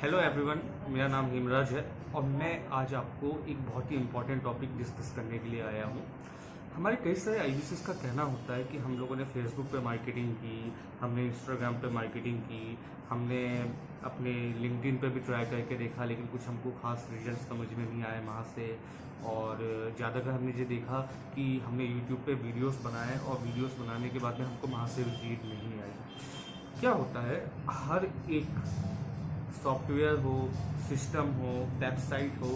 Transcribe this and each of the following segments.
Hello everyone, मेरा नाम हिमराज है और मैं आज आपको एक बहुत ही इम्पोर्टेंट टॉपिक डिस्कस करने के लिए आया हूँ। हमारे कई सारे आईबीसीएस का कहना होता है कि हम लोगों ने फेसबुक पे मार्केटिंग की, हमने इंस्टाग्राम पे मार्केटिंग की, हमने अपने लिंक्डइन पे भी ट्राई करके देखा, लेकिन कुछ हमको खास रिजल्ट समझ में नहीं आए वहाँ से। और ज़्यादातर हमने ये देखा कि हमने यूट्यूब पे वीडियोस बनाए और वीडियोस बनाने के बाद में हमको वहाँ से लीड नहीं आई। क्या होता है, हर एक सॉफ्टवेयर हो, सिस्टम हो, वेबसाइट हो,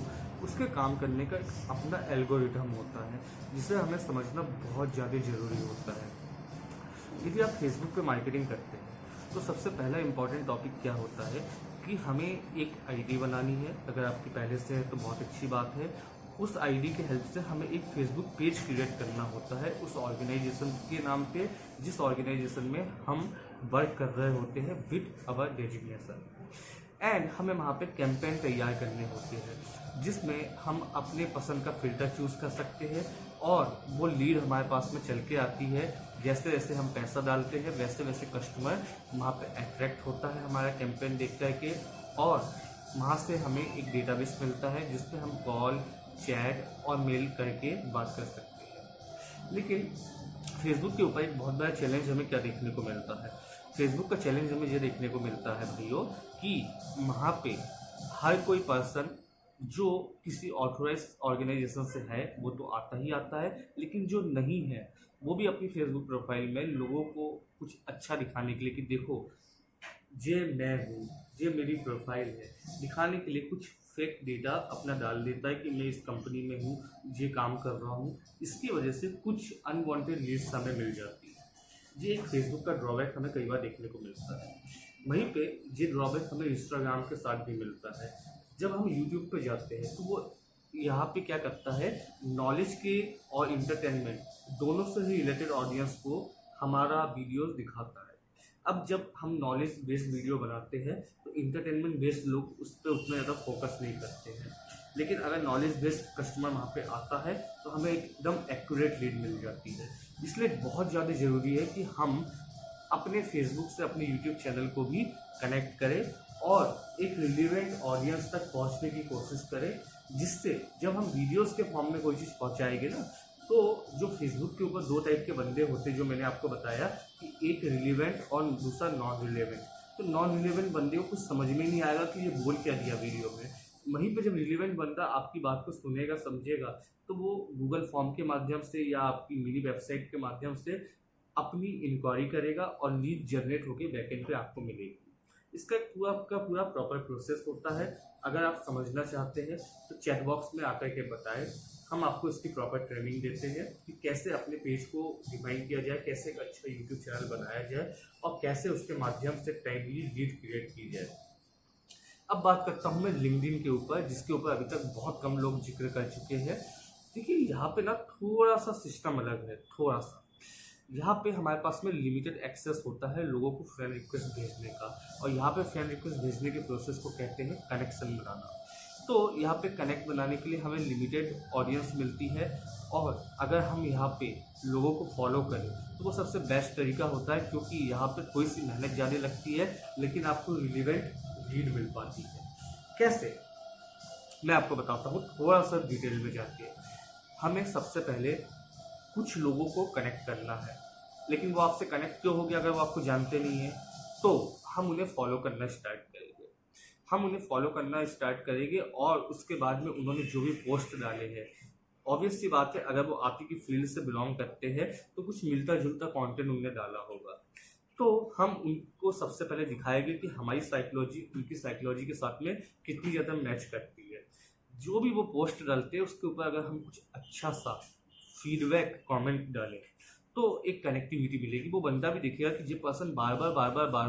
उसके काम करने का एक अपना एल्गोरिथम होता है जिसे हमें समझना बहुत ज़्यादा ज़रूरी होता है। यदि आप फेसबुक पे मार्केटिंग करते हैं तो सबसे पहला इम्पॉर्टेंट टॉपिक क्या होता है कि हमें एक आईडी बनानी है। अगर आपकी पहले से है तो बहुत अच्छी बात है। उस आईडी के हेल्प से हमें एक फेसबुक पेज क्रिएट करना होता है उस ऑर्गेनाइजेशन के नाम पे, जिस ऑर्गेनाइजेशन में हम वर्क कर रहे होते हैं विद अवर डेजिग्नेशन। एंड हमें वहाँ पे कैंपेन तैयार करने होते हैं जिसमें हम अपने पसंद का फिल्टर चूज़ कर सकते हैं और वो लीड हमारे पास में चल के आती है। जैसे जैसे हम पैसा डालते हैं वैसे वैसे कस्टमर वहाँ पे अट्रैक्ट होता है हमारा कैंपेन देख करके, और वहाँ से हमें एक डेटाबेस मिलता है जिसपे हम कॉल, चैट और मेल करके बात कर सकते हैं। लेकिन फेसबुक के ऊपर एक बहुत बड़ा चैलेंज हमें क्या देखने को मिलता है। फेसबुक का चैलेंज हमें ये देखने को मिलता है भाइयों कि वहाँ पे हर कोई पर्सन जो किसी ऑथोराइज ऑर्गेनाइजेशन से है वो तो आता ही आता है, लेकिन जो नहीं है वो भी अपनी फेसबुक प्रोफाइल में लोगों को कुछ अच्छा दिखाने के लिए कि देखो ये मैं हूँ, ये मेरी प्रोफाइल है, दिखाने के लिए कुछ फेक डेटा अपना डाल देता है कि मैं इस कंपनी में हूँ, ये काम कर रहा हूँ। इसकी वजह से कुछ अनवांटेड लीड्स हमें मिल जाती है। ये एक फेसबुक का ड्रॉबैक हमें कई बार देखने को मिलता है। वहीं पे ये ड्रॉबैक हमें इंस्टाग्राम के साथ भी मिलता है। जब हम यूट्यूब पे जाते हैं तो वो यहाँ पे क्या करता है, नॉलेज के और इंटरटेनमेंट दोनों से ही रिलेटेड ऑडियंस को हमारा वीडियो दिखाता है। अब जब हम नॉलेज बेस्ड वीडियो बनाते हैं तो इंटरटेनमेंट बेस्ड लोग उस पर उतना ज़्यादा फोकस नहीं करते हैं, लेकिन अगर नॉलेज बेस्ड कस्टमर वहाँ पे आता है तो हमें एकदम एक्यूरेट लीड मिल जाती है। इसलिए बहुत ज़्यादा ज़रूरी है कि हम अपने फेसबुक से अपने यूट्यूब चैनल को भी कनेक्ट करें और एक रिलेवेंट ऑडियंस तक पहुंचने की कोशिश करें, जिससे जब हम वीडियोस के फॉर्म में कोई चीज़ पहुंचाएंगे ना, तो जो फेसबुक के ऊपर दो टाइप के बंदे होते हैं जो मैंने आपको बताया कि एक रिलेवेंट और दूसरा नॉन रिलेवेंट। तो नॉन रिलेवेंट बंदे को कुछ समझ में नहीं आएगा कि ये बोल क्या दिया वीडियो में। वहीं पे जब रिलेवेंट बंदा आपकी बात को सुनेगा, समझेगा, तो वो गूगल फॉर्म के माध्यम से या आपकी मिनी वेबसाइट के माध्यम से अपनी इंक्वायरी करेगा और लीड जनरेट होकर बैकएंड पे आपको मिलेगी। इसका एक पूरा का पूरा प्रॉपर प्रोसेस होता है। अगर आप समझना चाहते हैं तो चैट बॉक्स में आकर के बताएं, हम आपको इसकी प्रॉपर ट्रेनिंग देते हैं कि कैसे अपने पेज को डिफाइन किया जाए, कैसे एक अच्छा यूट्यूब चैनल बनाया जाए और कैसे उसके माध्यम से टाइमली लीड क्रिएट की जाए। अब बात करता हूँ मैं लिंक्डइन के ऊपर, जिसके ऊपर अभी तक बहुत कम लोग जिक्र कर चुके हैं। देखिए यहाँ पे ना थोड़ा सा सिस्टम अलग है, थोड़ा सा यहाँ पे हमारे पास में लिमिटेड एक्सेस होता है लोगों को फ्रेंड रिक्वेस्ट भेजने का, और यहाँ पे फ्रेंड रिक्वेस्ट भेजने के प्रोसेस को कहते हैं कनेक्शन बनाना। तो यहाँ पे कनेक्ट बनाने के लिए हमें लिमिटेड ऑडियंस मिलती है, और अगर हम यहाँ पे लोगों को फॉलो करें तो वो सबसे बेस्ट तरीका होता है, क्योंकि यहाँ पे थोड़ी सी मेहनत ज़्यादा लगती है लेकिन आपको रिलेवेंट लीड मिल पाती है। कैसे, मैं आपको बताता हूँ थोड़ा सा डिटेल में जाके। हमें सबसे पहले कुछ लोगों को कनेक्ट करना है, लेकिन वो आपसे कनेक्ट क्यों हो गया अगर वो आपको जानते नहीं है, तो हम उन्हें फॉलो करना स्टार्ट करेंगे। हम उन्हें फॉलो करना स्टार्ट करेंगे और उसके बाद में उन्होंने जो भी पोस्ट डाले हैं, ऑब्वियस सी बात है अगर वो आप ही की फील्ड से बिलोंग करते हैं तो कुछ मिलता जुलता कंटेंट उन्होंने डाला होगा। तो हम उनको सबसे पहले दिखाएंगे कि हमारी साइकोलॉजी उनकी साइकोलॉजी के साथ में कितनी ज़्यादा मैच करती है। जो भी वो पोस्ट डालते हैं उसके ऊपर अगर हम कुछ अच्छा सा फीडबैक कमेंट डालें तो एक कनेक्टिविटी मिलेगी। वो बंदा भी देखेगा कि ये पर्सन बार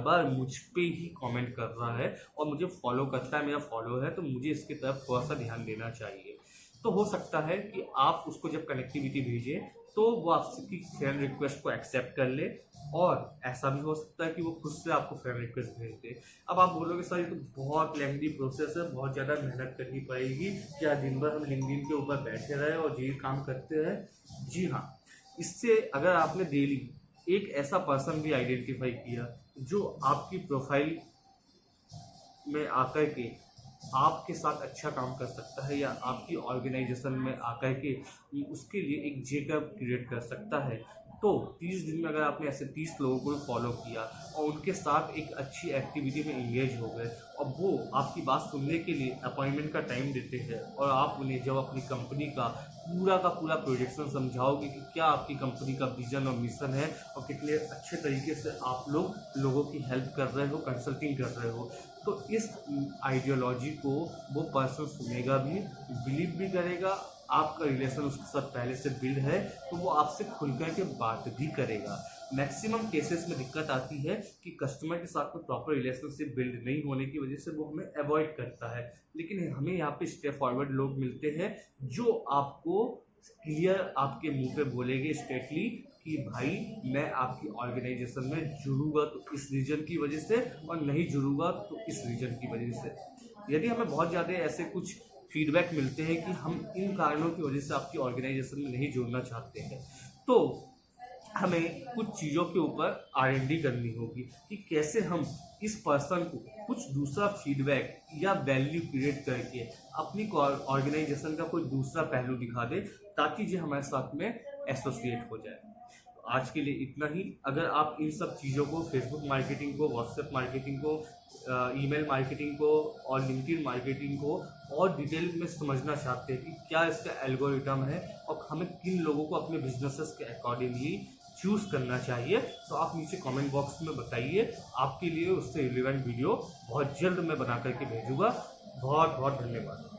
बार मुझ पे ही कमेंट कर रहा है और मुझे फॉलो करता है, मेरा फॉलो है, तो मुझे इसकी तरफ थोड़ा सा ध्यान देना चाहिए। तो हो सकता है कि आप उसको जब कनेक्टिविटी भेजें तो वो आपकी फ्रेंड रिक्वेस्ट को एक्सेप्ट कर ले, और ऐसा भी हो सकता है कि वो खुद से आपको फ्रेंड रिक्वेस्ट भेज दे। अब आप बोलोगे सर ये तो बहुत लेंथी प्रोसेस है, बहुत ज़्यादा मेहनत करनी पड़ेगी, क्या दिन भर हम लिंक्डइन के ऊपर बैठे रहे और ये काम करते रहे? जी हाँ, इससे अगर आपने डेली एक ऐसा पर्सन भी आइडेंटिफाई किया जो आपकी प्रोफाइल में आकर के आपके साथ अच्छा काम कर सकता है या आपकी ऑर्गेनाइजेशन में आकर के उसके लिए एक जेकअप क्रिएट कर सकता है। तो 30 दिन में अगर आपने ऐसे 30 लोगों को फॉलो किया और उनके साथ एक अच्छी एक्टिविटी में इंगेज हो गए और वो आपकी बात सुनने के लिए अपॉइंटमेंट का टाइम देते हैं और आप उन्हें जब अपनी कंपनी का पूरा प्रोजेक्शन समझाओगे कि क्या आपकी कंपनी का विजन और मिशन है और कितने अच्छे तरीके से आप लोगों की हेल्प कर रहे हो, कंसल्टिंग कर रहे हो, तो इस आइडियोलॉजी को वो पर्सन सुनेगा भी, बिलीव भी करेगा। आपका रिलेशन उसके साथ पहले से बिल्ड है तो वो आपसे खुलकर के बात भी करेगा। मैक्सिमम केसेस में दिक्कत आती है कि कस्टमर के साथ में प्रॉपर रिलेशनशिप बिल्ड नहीं होने की वजह से वो हमें अवॉइड करता है, लेकिन हमें यहाँ पे स्टेप फॉरवर्ड लोग मिलते हैं जो आपको क्लियर आपके मुंह पे बोलेंगे स्ट्रेटली कि भाई मैं आपकी ऑर्गेनाइजेशन में जुड़ूंगा तो इस रीजन की वजह से और नहीं जुड़ूंगा तो इस रीजन की वजह से। यदि हमें बहुत ज़्यादा ऐसे कुछ फीडबैक मिलते हैं कि हम इन कारणों की वजह से आपकी ऑर्गेनाइजेशन में नहीं जुड़ना चाहते हैं, तो हमें कुछ चीज़ों के ऊपर R&D करनी होगी कि कैसे हम इस पर्सन को कुछ दूसरा फीडबैक या वैल्यू क्रिएट करके अपनी ऑर्गेनाइजेशन का कोई दूसरा पहलू दिखा दे ताकि जो हमारे साथ में एसोसिएट हो जाए। आज के लिए इतना ही। अगर आप इन सब चीज़ों को, फेसबुक मार्केटिंग को, व्हाट्सएप मार्केटिंग को, ईमेल मार्केटिंग को और लिंक्डइन मार्केटिंग को और डिटेल में समझना चाहते हैं कि क्या इसका एल्गोरिथम है और हमें किन लोगों को अपने बिजनेसेस के अकॉर्डिंगली चूज़ करना चाहिए, तो आप नीचे कमेंट बॉक्स में बताइए। आपके लिए उससे रिलेवेंट वीडियो बहुत जल्द मैं बना करके भेजूँगा। बहुत बहुत धन्यवाद।